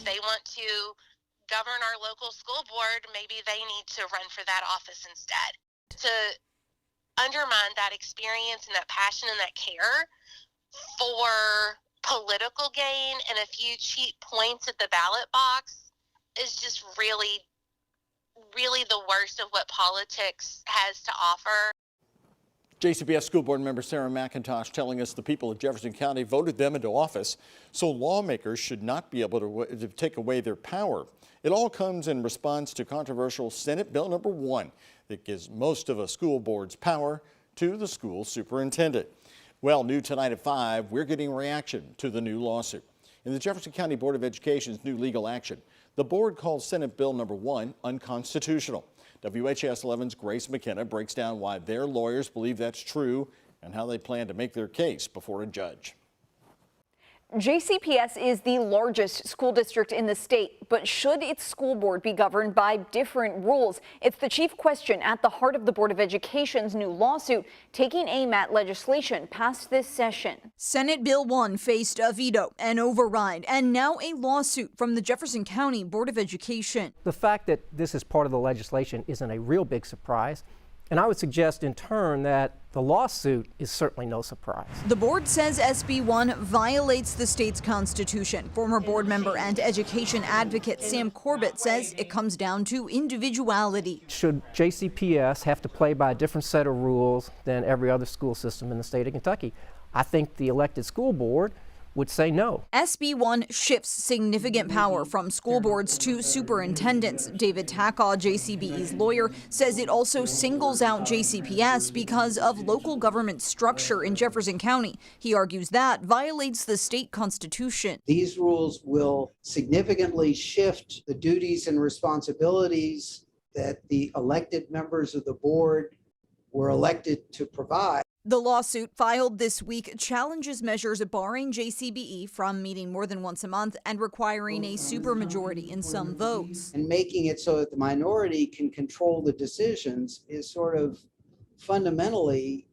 if they want to govern our local school board, maybe they need to run for that office instead. To undermine that experience and that passion and that care for political gain and a few cheap points at the ballot box is just really the worst of what politics has to offer. JCPS School Board member Sarah McIntosh telling us the people of Jefferson County voted them into office, so lawmakers should not be able to take away their power. It all comes in response to controversial Senate Bill number 1 that gives most of a school board's power to the school superintendent. Well, new tonight at 5, we're getting reaction to the new lawsuit. In the Jefferson County Board of Education's new legal action, the board calls Senate Bill number 1 unconstitutional. WHAS 11's Grace McKenna breaks down why their lawyers believe that's true and how they plan to make their case before a judge. JCPS is the largest school district in the state, but should its school board be governed by different rules? It's the chief question at the heart of the Board of Education's new lawsuit, taking aim at legislation passed this session. Senate Bill 1 faced a veto, an override, and now a lawsuit from the Jefferson County Board of Education. The fact that this is part of the legislation isn't a real big surprise. And I would suggest in turn that the lawsuit is certainly no surprise. The board says SB 1 violates the state's constitution. Former board member and education advocate Sam Corbett says it comes down to individuality. Should JCPS have to play by a different set of rules than every other school system in the state of Kentucky? I think the elected school board would say no. SB 1 shifts significant power from school boards to superintendents. David Takaw, JCBE's lawyer, says it also singles out JCPS because of local government structure in Jefferson County. He argues that violates the state constitution. These rules will significantly shift the duties and responsibilities that the elected members of the board were elected to provide. The lawsuit filed this week challenges measures barring JCBE from meeting more than once a month and requiring a supermajority in some votes. And making it so that the minority can control the decisions is sort of fundamentally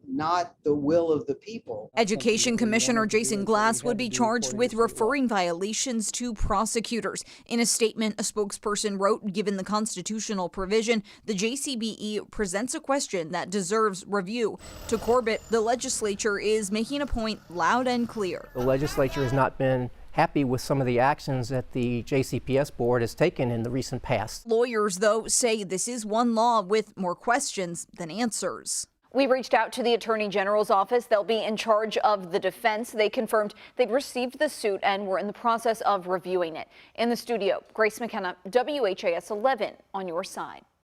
not the will of the people. Education Commissioner Jason Glass would be charged with referring violations to prosecutors. In a statement, a spokesperson wrote, given the constitutional provision, the JCBE presents a question that deserves review. To Corbett, the legislature is making a point loud and clear. The legislature has not been happy with some of the actions that the JCPS board has taken in the recent past. Lawyers, though, say this is one law with more questions than answers. We reached out to the Attorney General's office. They'll be in charge of the defense. They confirmed they'd received the suit and were in the process of reviewing it. In the studio, Grace McKenna, WHAS 11 on your side.